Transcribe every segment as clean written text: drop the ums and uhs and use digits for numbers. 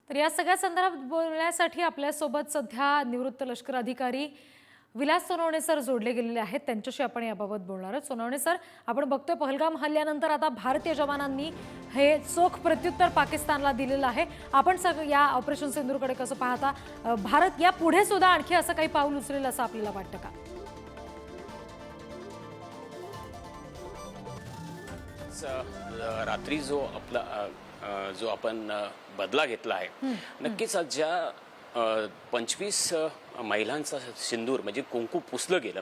तर या सगळ्या संदर्भात बोलण्यासाठी आपल्यासोबत सध्या निवृत्त लष्कर अधिकारी विलास सोनवणे सर जोडले गेलेले आहेत। त्यांच्याशी आपण याबाबत बोलणार आहोत। सोनवणे सर, आपण बघतोय पहलगाम हल्ल्यानंतर आता भारतीय जवानांनी हे चोख प्रत्युत्तर पाकिस्तानला दिलेलं आहे। आपण या ऑपरेशन सिंदूरकडे कसं पाहता? भारत या पुढे सुद्धा आणखी असं काही पाऊल उचलेल असं आपल्याला वाटतं का? रात्री जो आपण बदला घेतला आहे, नक्कीच ज्या 25 महिलांचा सिंदूर म्हणजे कुंकू पुसलं गेलं,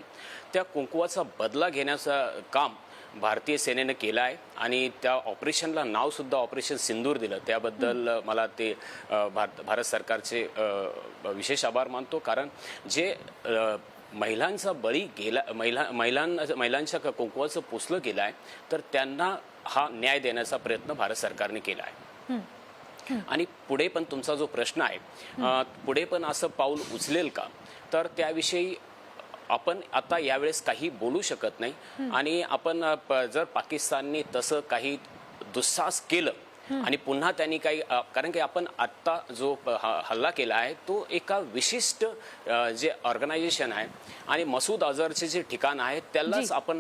त्या कुंकुवाचा बदला घेण्याचं काम भारतीय सेनेने केलं आहे आणि त्या ऑपरेशनला नाव सुद्धा ऑपरेशन सिंदूर दिलं। त्याबद्दल मला ते भारत सरकारचे विशेष आभार मानतो, कारण जे महिलांचा बळी गेला, महिलांच्या कुंकुवाचं पुसलं गेलं आहे, तर त्यांना हा न्याय देण्याचा प्रयत्न भारत सरकारने केला आहे। आणि पुढे पण तुमचा जो प्रश्न आहे, पुढे पण असं पाऊल उचलेल का, तर त्याविषयी आपण आता यावेळेस काही बोलू शकत नाही। आणि आपण जर पाकिस्तानने तसं काही दुस्साहस केलं आणि पुन्हा त्यांनी काही, कारण की आपण आत्ता जो हल्ला केला आहे तो एका विशिष्ट जे ऑर्गनायझेशन आहे आणि मसूद अझहरचे जे ठिकाण आहे त्यालाच आपण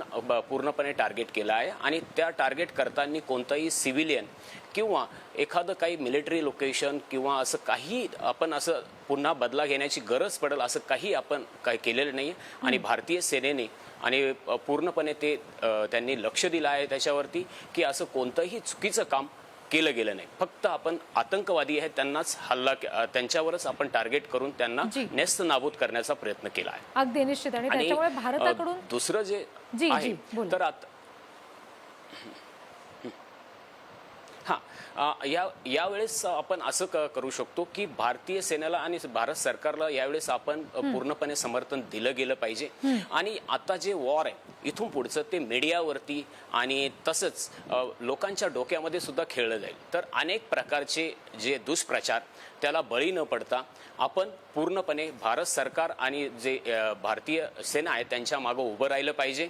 पूर्णपणे टार्गेट केलं आहे। आणि त्या टार्गेट करताना कोणताही सिव्हिलियन किंवा एखादं काही मिलिटरी लोकेशन किंवा असं काही आपण असं पुन्हा बदला घेण्याची गरज पडेल असं काही आपण काही केलेलं नाही। आणि भारतीय सेनेने आणि पूर्णपणे ते त्यांनी लक्ष दिलं आहे त्याच्यावरती की असं कोणतंही चुकीचं काम केलं गेलं नाही। फक्त आपण आतंकवादी आहेत त्यांनाच हल्ला, त्यांच्यावरच आपण टार्गेट करून त्यांना नेस्त नाबूद करण्याचा प्रयत्न केला आहे। अगदी निश्चित। आणि त्याच्यामुळे भारताकडून दुसरं जे आहे तर आता यावेळेस आपण असं करू शकतो की भारतीय सेनेला आणि भारत सरकारला यावेळेस आपण पूर्णपणे समर्थन दिलं गेलं पाहिजे। आणि आता जे वॉर आहे इथून पुढचं ते मीडियावरती आणि तसंच लोकांच्या डोक्यामध्ये सुद्धा खेळलं जाईल। तर अनेक प्रकारचे जे दुष्प्रचार त्याला बळी न पडता आपण पूर्णपणे भारत सरकार आणि जे भारतीय सेना आहे त्यांच्या मागे उभं राहिलं पाहिजे।